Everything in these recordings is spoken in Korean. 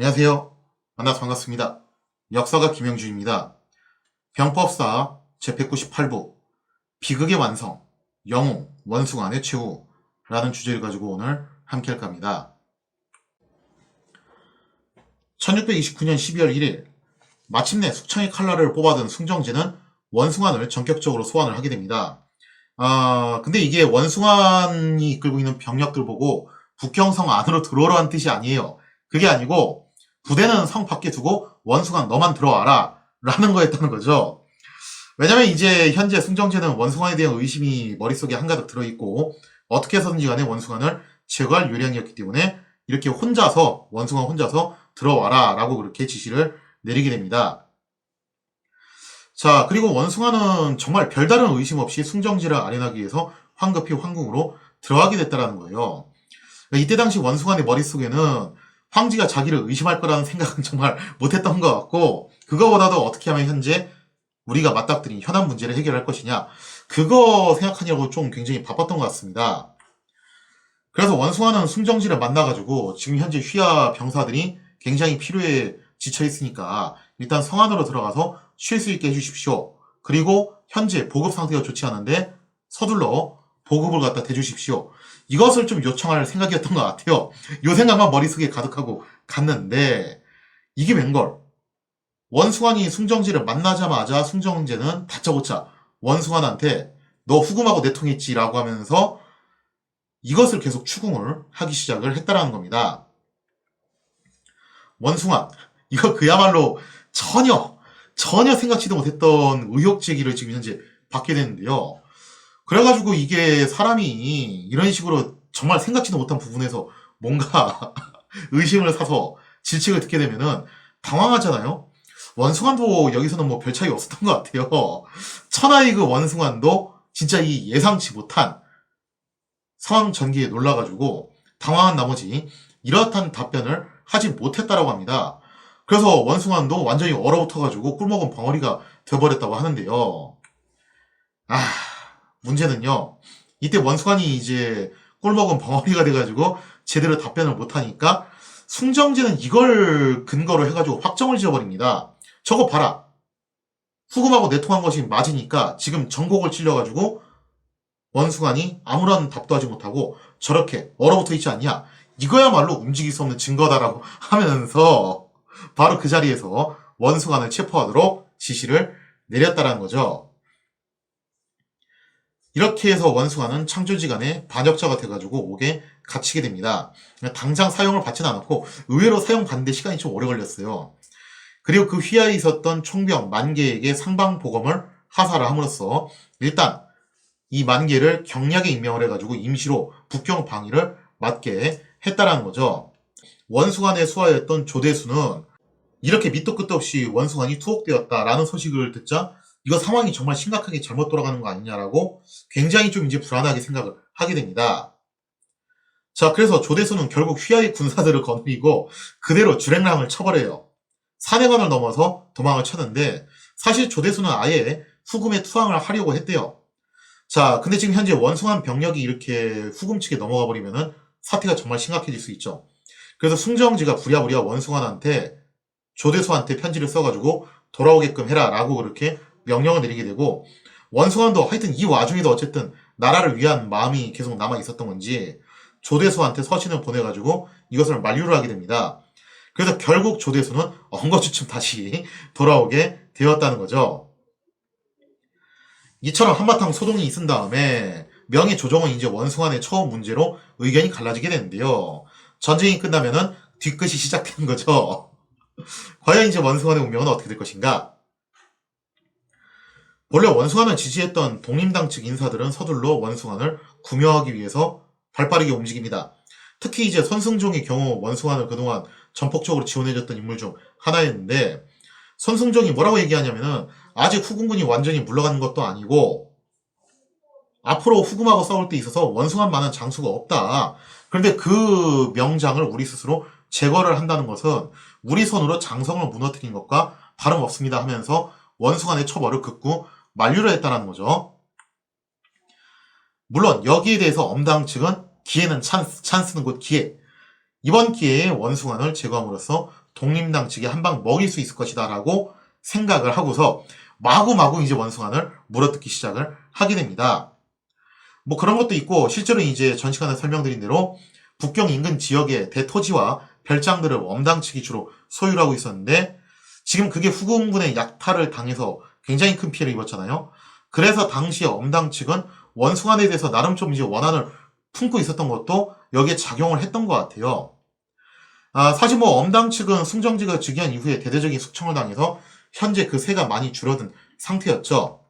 안녕하세요. 만나서 반갑습니다. 역사가 김영준입니다. 병법사 제198부 비극의 완성, 영웅, 원숭아의 최후라는 주제를 가지고 오늘 함께 할까 합니다. 1629년 12월 1일 마침내 숙청의 칼날을 뽑아든 승정제는 원숭아를 전격적으로 소환을 하게 됩니다. 근데 이게 원숭아이 이끌고 있는 병력들 보고 북경성 안으로 들어오라는 뜻이 아니에요. 그게 아니고 부대는 성 밖에 두고 원숭아 너만 들어와라 라는 거였다는 거죠. 왜냐면 이제 현재 승정제는 원숭아에 대한 의심이 머릿속에 한가득 들어있고 어떻게 해서든지 간에 원숭아를 제거할 요량이었기 때문에 이렇게 원숭아 혼자서 들어와라 라고 그렇게 지시를 내리게 됩니다. 자, 그리고 원숭아는 정말 별다른 의심 없이 승정지를 아련하기 위해서 황급히 황궁으로 들어가게 됐다는 거예요. 이때 당시 원숭아의 머릿속에는 황지가 자기를 의심할 거라는 생각은 정말 못했던 것 같고, 그거보다도 어떻게 하면 현재 우리가 맞닥뜨린 현안 문제를 해결할 것이냐, 그거 생각하냐고 좀 굉장히 바빴던 것 같습니다. 그래서 원숭아는 승정지를 만나가지고 지금 현재 휘하 병사들이 굉장히 피로에 지쳐 있으니까 일단 성 안으로 들어가서 쉴 수 있게 해주십시오. 그리고 현재 보급 상태가 좋지 않은데 서둘러 보급을 갖다 대주십시오. 이것을 좀 요청할 생각이었던 것 같아요. 요 생각만 머릿속에 가득하고 갔는데 이게 웬걸. 원숭아니 승정지를 만나자마자 승정제는 다짜고짜 원숭아한테 너 후금하고 내통했지 라고 하면서 이것을 계속 추궁을 하기 시작을 했다라는 겁니다. 원숭아, 이거 그야말로 전혀 생각지도 못했던 의혹 제기를 지금 현재 받게 되는데요. 그래가지고 이게 사람이 이런 식으로 정말 생각지도 못한 부분에서 뭔가 의심을 사서 질책을 듣게 되면은 당황하잖아요. 원숭아도 여기서는 뭐 별 차이 없었던 것 같아요. 천하의 그 원숭아도 진짜 이 예상치 못한 상황 전개에 놀라가지고 당황한 나머지 이렇단 답변을 하지 못했다라고 합니다. 그래서 원숭아도 완전히 얼어붙어가지고 꿀먹은 벙어리가 돼버렸다고 하는데요. 문제는요. 이때 원숭아니 이제 꿀먹은 벙어리가 돼가지고 제대로 답변을 못하니까 승정제는 이걸 근거로 해가지고 확정을 지어버립니다. 저거 봐라. 후금하고 내통한 것이 맞으니까 지금 전곡을 찔려가지고 원숭아니 아무런 답도 하지 못하고 저렇게 얼어붙어 있지 않냐. 이거야말로 움직일 수 없는 증거다라고 하면서 바로 그 자리에서 원숭아를 체포하도록 지시를 내렸다라는 거죠. 이렇게 해서 원숭아는 창조지간에 반역자가 돼가지고 옥에 갇히게 됩니다. 당장 사형을 받지는 않았고 의외로 사형받는데 시간이 좀 오래 걸렸어요. 그리고 그 휘하에 있었던 총병 만개에게 상방보검을 하사를 함으로써 일단 이 만개를 경략에 임명을 해가지고 임시로 북경 방위를 맡게 했다라는 거죠. 원숭아의 수하였던 조대수는 이렇게 밑도 끝도 없이 원숭아니 투옥되었다라는 소식을 듣자 이거 상황이 정말 심각하게 잘못 돌아가는 거 아니냐라고 굉장히 좀 이제 불안하게 생각을 하게 됩니다. 자, 그래서 조대수는 결국 휘하의 군사들을 거느리고 그대로 주랭랑을 쳐버려요. 산해관을 넘어서 도망을 쳤는데 사실 조대수는 아예 후금에 투항을 하려고 했대요. 자, 근데 지금 현재 원숭아 병력이 이렇게 후금 측에 넘어가 버리면은 사태가 정말 심각해질 수 있죠. 그래서 승정지가 부랴부랴 원숭아한테 조대수한테 편지를 써가지고 돌아오게끔 해라라고 그렇게 명령을 내리게 되고 원숭아도 하여튼 이 와중에도 어쨌든 나라를 위한 마음이 계속 남아 있었던 건지 조대수한테 서신을 보내가지고 이것을 만류를 하게 됩니다. 그래서 결국 조대수는 엉거주춤 다시 돌아오게 되었다는 거죠. 이처럼 한바탕 소동이 있은 다음에 명의 조정은 이제 원숭아의 처음 문제로 의견이 갈라지게 되는데요. 전쟁이 끝나면은 뒤끝이 시작되는 거죠. 과연 이제 원숭아의 운명은 어떻게 될 것인가? 원래 원숭아를 지지했던 독림당 측 인사들은 서둘러 원숭아를 구명하기 위해서 발빠르게 움직입니다. 특히 이제 선승종의 경우 원숭아를 그동안 전폭적으로 지원해줬던 인물 중 하나였는데 선승종이 뭐라고 얘기하냐면은 아직 후금군이 완전히 물러가는 것도 아니고 앞으로 후금하고 싸울 때 있어서 원숭아만한 장수가 없다. 그런데 그 명장을 우리 스스로 제거를 한다는 것은 우리 손으로 장성을 무너뜨린 것과 다름없습니다 하면서 원숭아의 처벌을 극구 만류를 했다는 거죠. 물론 여기에 대해서 엄당 측은 기회는 찬스는 곧 기회. 이번 기회에 원숭안을 제거함으로써 독립당 측에 한 방 먹일 수 있을 것이다 라고 생각을 하고서 마구마구 이제 원숭안을 물어뜯기 시작을 하게 됩니다. 뭐 그런 것도 있고, 실제로 이제 전 시간에 설명드린 대로 북경 인근 지역의 대토지와 별장들을 엄당 측이 주로 소유를 하고 있었는데, 지금 그게 후금군의 약탈을 당해서 굉장히 큰 피해를 입었잖아요. 그래서 당시에 엄당 측은 원숭안에 대해서 나름 좀 이제 원한을 품고 있었던 것도 여기에 작용을 했던 것 같아요. 사실 뭐 엄당 측은 숭정제가 즉위한 이후에 대대적인 숙청을 당해서 현재 그 세가 많이 줄어든 상태였죠.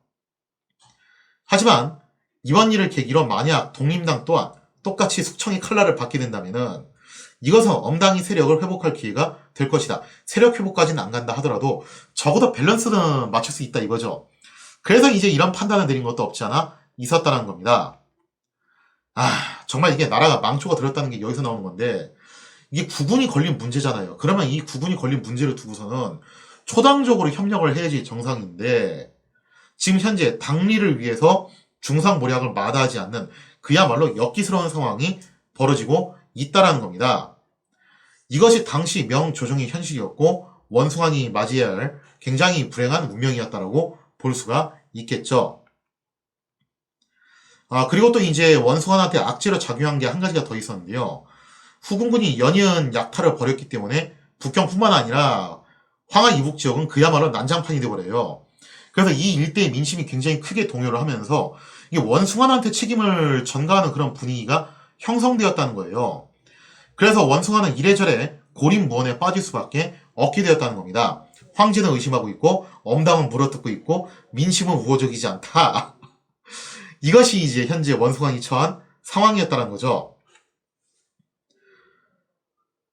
하지만 이번 일을 계기로 만약 독립당 또한 똑같이 숙청의 칼날을 받게 된다면은 이것은 엄당이 세력을 회복할 기회가 될 것이다. 세력 회복까지는 안 간다 하더라도 적어도 밸런스는 맞출 수 있다 이거죠. 그래서 이제 이런 판단을 내린 것도 없지 않아 있었다는 겁니다. 정말 이게 나라가 망초가 들었다는 게 여기서 나오는 건데, 이게 국군이 걸린 문제잖아요. 그러면 이 국군이 걸린 문제를 두고서는 초당적으로 협력을 해야지 정상인데, 지금 현재 당리를 위해서 중상모략을 마다하지 않는 그야말로 엽기스러운 상황이 벌어지고 있다라는 겁니다. 이것이 당시 명조정의 현실이었고 원숭안이 맞이해야 할 굉장히 불행한 운명이었다라고 볼 수가 있겠죠. 그리고 또 이제 원숭안한테 악재로 작용한 게 한 가지가 더 있었는데요. 후금군이 연이은 약탈을 벌였기 때문에 북경뿐만 아니라 황하 이북 지역은 그야말로 난장판이 되어버려요. 그래서 이 일대의 민심이 굉장히 크게 동요를 하면서 이 원숭안한테 책임을 전가하는 그런 분위기가 형성되었다는 거예요. 그래서 원숭안은 이래저래 고립무원에 빠질 수밖에 없게 되었다는 겁니다. 황제는 의심하고 있고 엄당은 물어뜯고 있고 민심은 우호적이지 않다. 이것이 이제 현재 원숭안이 처한 상황이었다는 거죠.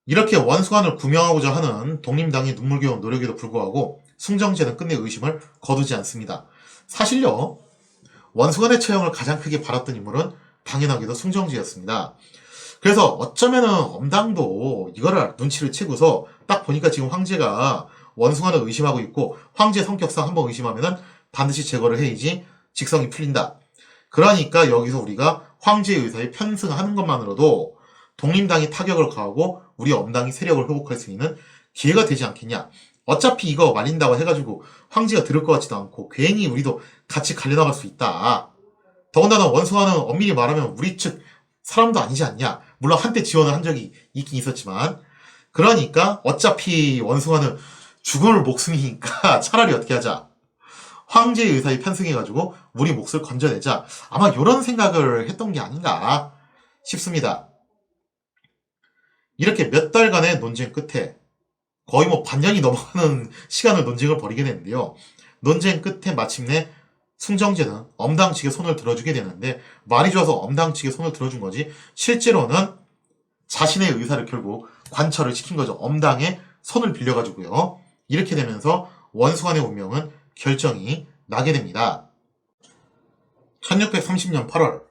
이렇게 원숭안을 구명하고자 하는 독립당의 눈물겨운 노력에도 불구하고 숭정제는 끝내 의심을 거두지 않습니다. 사실요, 원숭안의 처형을 가장 크게 바랐던 인물은 당연하게도 숭정제였습니다. 그래서 어쩌면은 엄당도 이거를 눈치를 채고서 딱 보니까 지금 황제가 원숭안을 의심하고 있고 황제 성격상 한번 의심하면은 반드시 제거를 해야지 직성이 풀린다. 그러니까 여기서 우리가 황제의 의사에 편승하는 것만으로도 독립당이 타격을 가하고 우리 엄당이 세력을 회복할 수 있는 기회가 되지 않겠냐. 어차피 이거 말린다고 해가지고 황제가 들을 것 같지도 않고 괜히 우리도 같이 갈려나갈 수 있다. 더군다나 원숭아는 엄밀히 말하면 우리 측 사람도 아니지 않냐. 물론 한때 지원을 한 적이 있긴 있었지만, 그러니까 어차피 원숭아는 죽을 목숨이니까 차라리 어떻게 하자. 황제의 의사에 편승해가지고 우리 몫을 건져내자. 아마 이런 생각을 했던 게 아닌가 싶습니다. 이렇게 몇 달간의 논쟁 끝에 거의 뭐 반년이 넘어가는 시간을 논쟁을 벌이게 되는데요. 논쟁 끝에 마침내 숭정제는 엄당 측에 손을 들어주게 되는데, 말이 좋아서 엄당 측에 손을 들어준 거지 실제로는 자신의 의사를 결국 관철을 시킨 거죠. 엄당에 손을 빌려가지고요. 이렇게 되면서 원숭안의 운명은 결정이 나게 됩니다. 1630년 8월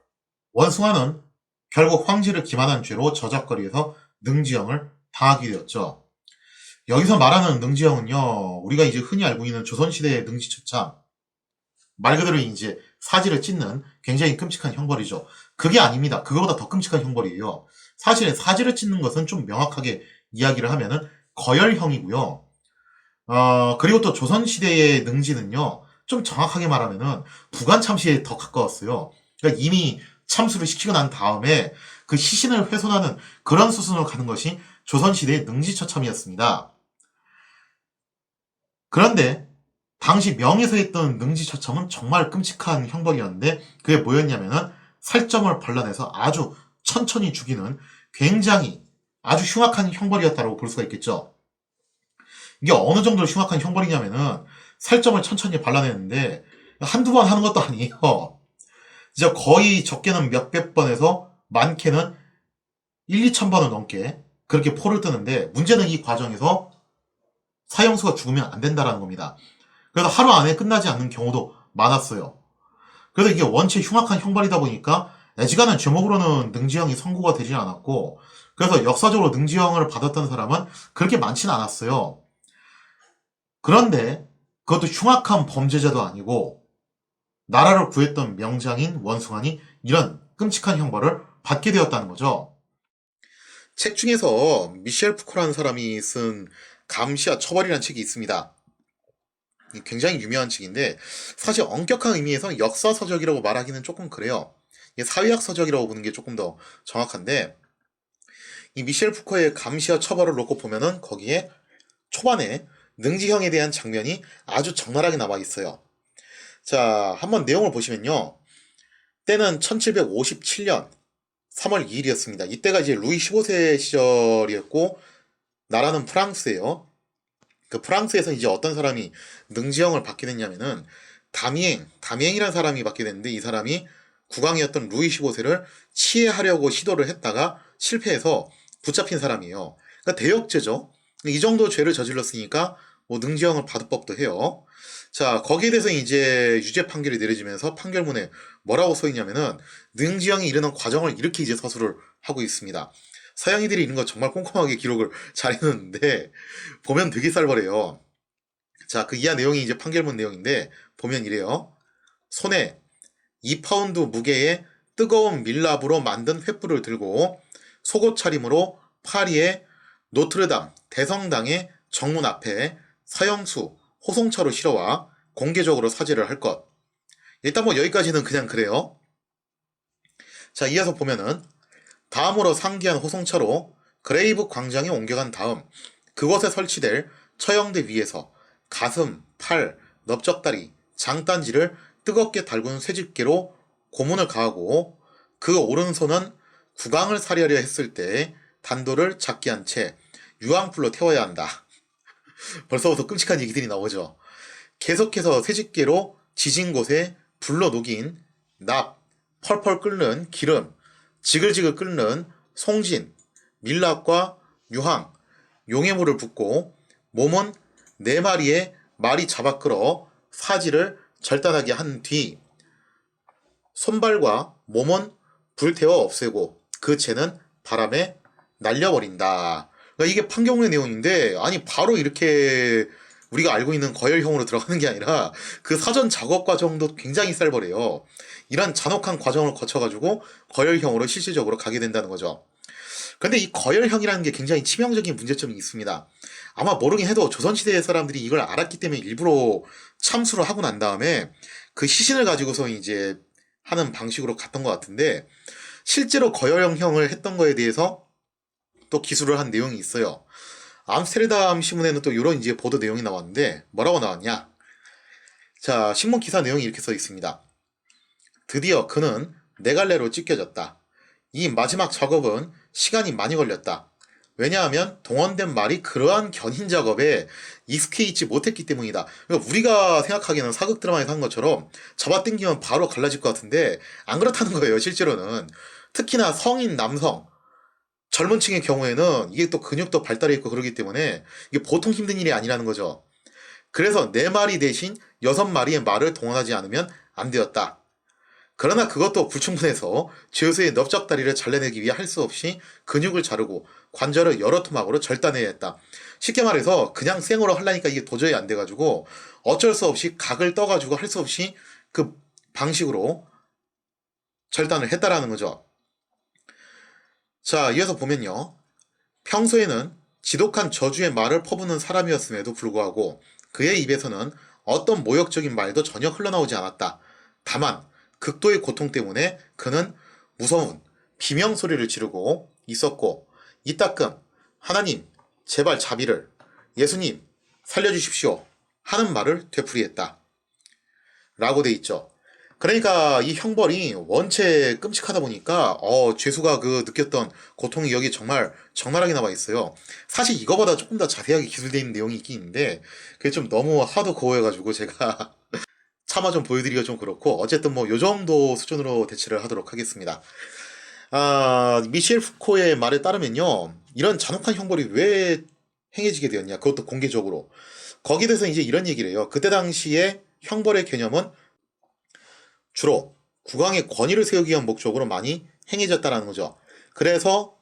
원숭안은 결국 황제를 기만한 죄로 저작거리에서 능지형을 당하게 되었죠. 여기서 말하는 능지형은요, 우리가 이제 흔히 알고 있는 조선시대의 능지처참, 말 그대로 이제 사지를 찢는 굉장히 끔찍한 형벌이죠. 그게 아닙니다. 그거보다 더 끔찍한 형벌이에요. 사실 사지를 찢는 것은 좀 명확하게 이야기를 하면은 거열형이고요. 그리고 또 조선시대의 능지는요, 좀 정확하게 말하면은 부관참시에 더 가까웠어요. 그러니까 이미 참수를 시키고 난 다음에 그 시신을 훼손하는 그런 수순으로 가는 것이 조선시대의 능지처참이었습니다. 그런데 당시 명에서 했던 능지처참은 정말 끔찍한 형벌이었는데, 그게 뭐였냐면은 살점을 발라내서 아주 천천히 죽이는 굉장히 아주 흉악한 형벌이었다고 볼 수가 있겠죠. 이게 어느 정도로 흉악한 형벌이냐면은 살점을 천천히 발라내는데 한두 번 하는 것도 아니에요. 진짜 거의 적게는 몇백 번에서 많게는 1, 2천 번을 넘게 그렇게 포를 뜨는데, 문제는 이 과정에서 사형수가 죽으면 안 된다는 겁니다. 그래서 하루 안에 끝나지 않는 경우도 많았어요. 그래서 이게 원체 흉악한 형벌이다 보니까 애지간한 제목으로는 능지형이 선고가 되지 않았고, 그래서 역사적으로 능지형을 받았던 사람은 그렇게 많지는 않았어요. 그런데 그것도 흉악한 범죄자도 아니고 나라를 구했던 명장인 원숭안이 이런 끔찍한 형벌을 받게 되었다는 거죠. 책 중에서 미셸 푸코라는 사람이 쓴 감시와 처벌이라는 책이 있습니다. 굉장히 유명한 책인데 사실 엄격한 의미에서 역사서적이라고 말하기는 조금 그래요. 사회학 서적이라고 보는 게 조금 더 정확한데 이 미셸 푸코의 감시와 처벌을 놓고 보면은 거기에 초반에 능지형에 대한 장면이 아주 적나라하게 남아 있어요. 자, 한번 내용을 보시면요. 때는 1757년 3월 2일이었습니다. 이때가 이제 루이 15세 시절이었고 나라는 프랑스예요. 그 프랑스에서 이제 어떤 사람이 능지형을 받게 됐냐면은 다미행이라는 사람이 받게 됐는데 이 사람이 국왕이었던 루이 15세를 치해하려고 시도를 했다가 실패해서 붙잡힌 사람이에요. 그러니까 대역죄죠. 이 정도 죄를 저질렀으니까 뭐 능지형을 받을 법도 해요. 자, 거기에 대해서 이제 유죄 판결이 내려지면서 판결문에 뭐라고 써 있냐면은 능지형이 이르는 과정을 이렇게 이제 서술을 하고 있습니다. 서양인들이 이런 거 정말 꼼꼼하게 기록을 잘 해놓는데 보면 되게 쌀벌해요. 자, 그 이하 내용이 이제 판결문 내용인데 보면 이래요. 손에 2파운드 무게의 뜨거운 밀랍으로 만든 횃불을 들고 속옷 차림으로 파리의 노트르담 대성당의 정문 앞에 서영수 호송차로 실어와 공개적으로 사죄를 할 것. 일단 뭐 여기까지는 그냥 그래요. 자, 이어서 보면은 다음으로 상기한 호송차로 그레이브 광장에 옮겨간 다음 그곳에 설치될 처형대 위에서 가슴, 팔, 넓적다리, 장단지를 뜨겁게 달군 쇠집게로 고문을 가하고 그 오른손은 국왕을 살해하려 했을 때 단도를 작게 한 채 유황불로 태워야 한다. 벌써부터 끔찍한 얘기들이 나오죠. 계속해서 쇠집게로 지진 곳에 불로 녹인 납, 펄펄 끓는 기름, 지글지글 끓는 송진, 밀랍과 유황, 용해물을 붓고 몸은 4마리의 말이 잡아 끌어 사지를 절단하게 한 뒤 손발과 몸은 불태워 없애고 그 채는 바람에 날려버린다. 그러니까 이게 판결문의 내용인데 아니 바로 이렇게 우리가 알고 있는 거열형으로 들어가는 게 아니라 그 사전 작업 과정도 굉장히 쌀벌해요. 이런 잔혹한 과정을 거쳐가지고 거열형으로 실질적으로 가게 된다는 거죠. 근데 이 거열형이라는 게 굉장히 치명적인 문제점이 있습니다. 아마 모르긴 해도 조선시대의 사람들이 이걸 알았기 때문에 일부러 참수를 하고 난 다음에 그 시신을 가지고서 이제 하는 방식으로 갔던 것 같은데 실제로 거열형을 했던 거에 대해서 또 기술을 한 내용이 있어요. 암스테르담 신문에는 또 이런 이제 보도 내용이 나왔는데 뭐라고 나왔냐? 자, 신문 기사 내용이 이렇게 써 있습니다. 드디어 그는 네 갈래로 찢겨졌다. 이 마지막 작업은 시간이 많이 걸렸다. 왜냐하면 동원된 말이 그러한 견인 작업에 익숙해 있지 못했기 때문이다. 그러니까 우리가 생각하기에는 사극 드라마에서 한 것처럼 잡아당기면 바로 갈라질 것 같은데 안 그렇다는 거예요, 실제로는. 특히나 성인 남성, 젊은 층의 경우에는 이게 또 근육도 발달해 있고 그러기 때문에 이게 보통 힘든 일이 아니라는 거죠. 그래서 4마리 대신 6마리의 말을 동원하지 않으면 안 되었다. 그러나 그것도 불충분해서 죄수의 넓적다리를 잘라내기 위해 할 수 없이 근육을 자르고 관절을 여러 토막으로 절단해야 했다. 쉽게 말해서 그냥 생으로 하려니까 이게 도저히 안 돼가지고 어쩔 수 없이 각을 떠가지고 할 수 없이 그 방식으로 절단을 했다라는 거죠. 자, 이어서 보면요. 평소에는 지독한 저주의 말을 퍼붓는 사람이었음에도 불구하고 그의 입에서는 어떤 모욕적인 말도 전혀 흘러나오지 않았다. 다만 극도의 고통 때문에 그는 무서운 비명소리를 지르고 있었고 이따금 하나님 제발 자비를, 예수님 살려주십시오 하는 말을 되풀이했다. 라고 돼 있죠. 그러니까 이 형벌이 원체 끔찍하다 보니까 죄수가 그 느꼈던 고통이 여기 정말 적나라하게 나와 있어요. 사실 이거보다 조금 더 자세하게 기술되어 있는 내용이 있긴 있는데 그게 좀 너무 하드코어해가지고 제가 차마 좀 보여드리기가 좀 그렇고 어쨌든 뭐 요 정도 수준으로 대체를 하도록 하겠습니다. 미셸 푸코의 말에 따르면요. 이런 잔혹한 형벌이 왜 행해지게 되었냐. 그것도 공개적으로. 거기에 대해서 이제 이런 얘기를 해요. 그때 당시에 형벌의 개념은 주로 국왕의 권위를 세우기 위한 목적으로 많이 행해졌다라는 거죠. 그래서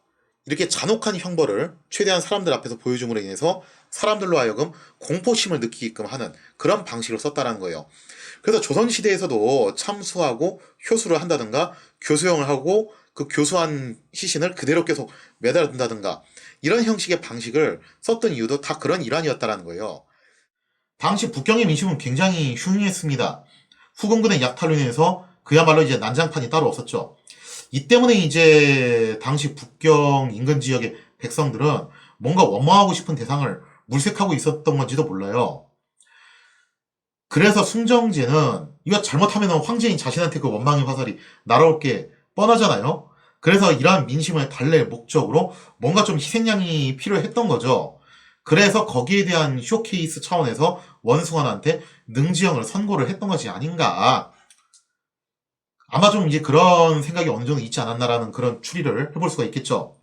이렇게 잔혹한 형벌을 최대한 사람들 앞에서 보여줌으로 인해서 사람들로 하여금 공포심을 느끼게끔 하는 그런 방식을 썼다라는 거예요. 그래서 조선시대에서도 참수하고 효수를 한다든가 교수형을 하고 그 교수한 시신을 그대로 계속 매달아둔다든가 이런 형식의 방식을 썼던 이유도 다 그런 일환이었다라는 거예요. 당시 북경의 민심은 굉장히 흉흉했습니다. 후금군의 약탈로 인해서 그야말로 이제 난장판이 따로 없었죠. 이 때문에 이제 당시 북경 인근 지역의 백성들은 뭔가 원망하고 싶은 대상을 물색하고 있었던 건지도 몰라요. 그래서 숭정제는 이거 잘못하면 황제인 자신한테 그 원망의 화살이 날아올 게 뻔하잖아요. 그래서 이러한 민심을 달랠 목적으로 뭔가 좀 희생양이 필요했던 거죠. 그래서 거기에 대한 쇼케이스 차원에서 원숭아한테 능지형을 선고를 했던 것이 아닌가. 아마 좀 이제 그런 생각이 어느 정도 있지 않았나라는 그런 추리를 해볼 수가 있겠죠.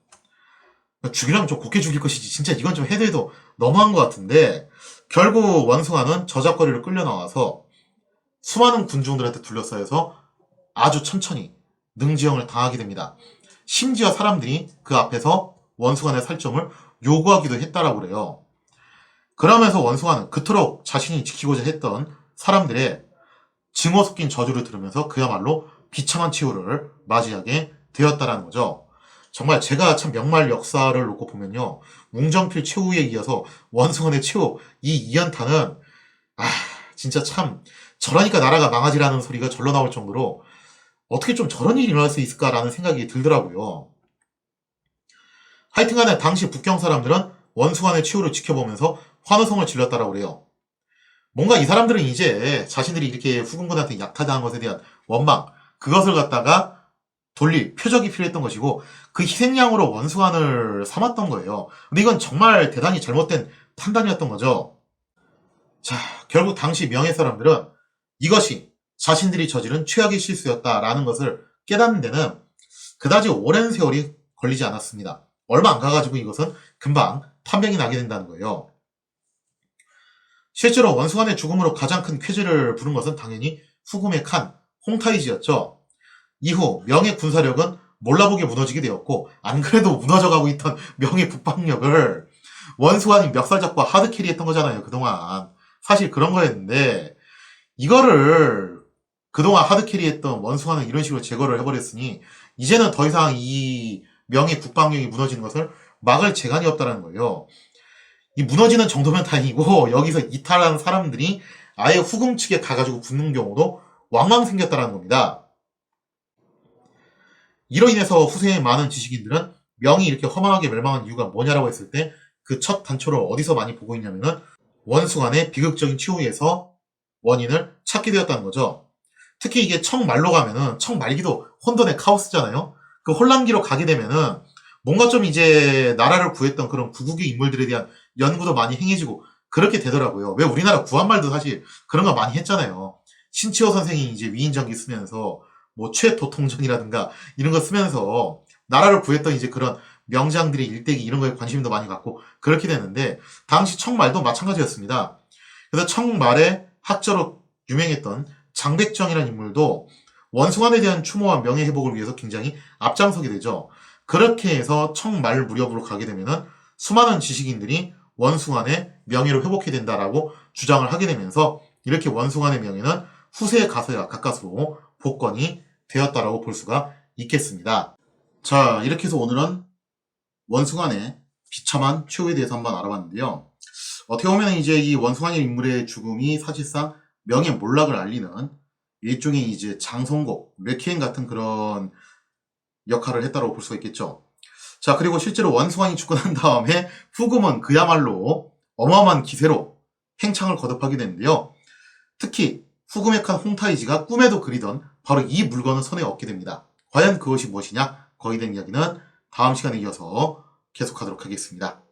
죽이려면 좀 곱게 죽일 것이지. 진짜 이건 좀 해도 너무한 것 같은데, 결국 원숭아는 저작거리를 끌려 나와서 수많은 군중들한테 둘러싸여서 아주 천천히 능지형을 당하게 됩니다. 심지어 사람들이 그 앞에서 원숭아의 살점을 요구하기도 했다라고 그래요. 그러면서 원숭아는 그토록 자신이 지키고자 했던 사람들의 증오 섞인 저주를 들으면서 그야말로 비참한 최후를 맞이하게 되었다라는 거죠. 정말 제가 참 명말 역사를 놓고 보면요. 웅정필 최후에 이어서 원숭아의 최후, 이 이연타는, 진짜 참, 저러니까 나라가 망하지라는 소리가 절로 나올 정도로 어떻게 좀 저런 일이 일어날 수 있을까라는 생각이 들더라고요. 하여튼 간에 당시 북경 사람들은 원숭아의 최후를 지켜보면서 환호성을 질렀다라고 그래요. 뭔가 이 사람들은 이제 자신들이 이렇게 후금군한테 약탈당한 것에 대한 원망, 그것을 갖다가 돌릴 표적이 필요했던 것이고 그 희생양으로 원숭아를 삼았던 거예요. 근데 이건 정말 대단히 잘못된 판단이었던 거죠. 자, 결국 당시 명예 사람들은 이것이 자신들이 저지른 최악의 실수였다라는 것을 깨닫는 데는 그다지 오랜 세월이 걸리지 않았습니다. 얼마 안 가가지고 이것은 금방 판명이 나게 된다는 거예요. 실제로 원숭아의 죽음으로 가장 큰 쾌재를 부른 것은 당연히 후금의 칸, 홍타이지였죠. 이후 명예 군사력은 몰라보게 무너지게 되었고 안 그래도 무너져가고 있던 명예 국방력을 원숭아는 멱살잡고 하드캐리했던 거잖아요. 그동안 사실 그런 거였는데 이거를 그동안 하드캐리했던 원숭아는 이런 식으로 제거를 해버렸으니 이제는 더 이상 이 명예 국방력이 무너지는 것을 막을 재간이 없다는 거예요. 이 무너지는 정도면 다행이고 여기서 이탈한 사람들이 아예 후금 측에 가가지고 붙는 경우도 왕왕 생겼다는 겁니다. 이로 인해서 후세의 많은 지식인들은 명이 이렇게 허망하게 멸망한 이유가 뭐냐라고 했을 때 그 첫 단초를 어디서 많이 보고 있냐면은 원숭아의 비극적인 최후에서 원인을 찾게 되었다는 거죠. 특히 이게 청말로 가면은 청말기도 혼돈의 카오스잖아요. 그 혼란기로 가게 되면은 뭔가 좀 이제 나라를 구했던 그런 구국의 인물들에 대한 연구도 많이 행해지고 그렇게 되더라고요. 왜 우리나라 구한말도 사실 그런 거 많이 했잖아요. 신치호 선생이 이제 위인전기 쓰면서 뭐 최도통전이라든가 이런 거 쓰면서 나라를 구했던 이제 그런 명장들의 일대기 이런 거에 관심도 많이 갖고 그렇게 되는데 당시 청말도 마찬가지였습니다. 그래서 청말의 학자로 유명했던 장백정이라는 인물도 원숭아에 대한 추모와 명예 회복을 위해서 굉장히 앞장서게 되죠. 그렇게 해서 청말 무렵으로 가게 되면은 수많은 지식인들이 원숭아의 명예를 회복해야 된다라고 주장을 하게 되면서 이렇게 원숭아의 명예는 후세에 가서야 가까스로 복권이 되었다라고 볼 수가 있겠습니다. 자, 이렇게 해서 오늘은 원숭아의 비참한 최후에 대해서 한번 알아봤는데요. 어떻게 보면 이제 이 원숭아의 인물의 죽음이 사실상 명예 몰락을 알리는 일종의 이제 장송곡, 레퀴엠 같은 그런 역할을 했다고 볼 수가 있겠죠. 자, 그리고 실제로 원숭아이 죽고 난 다음에 후금은 그야말로 어마어마한 기세로 팽창을 거듭하게 되는데요. 특히 후금의 칸 홍타이지가 꿈에도 그리던 바로 이 물건을 손에 얻게 됩니다. 과연 그것이 무엇이냐? 거기에 대한 이야기는 다음 시간에 이어서 계속하도록 하겠습니다.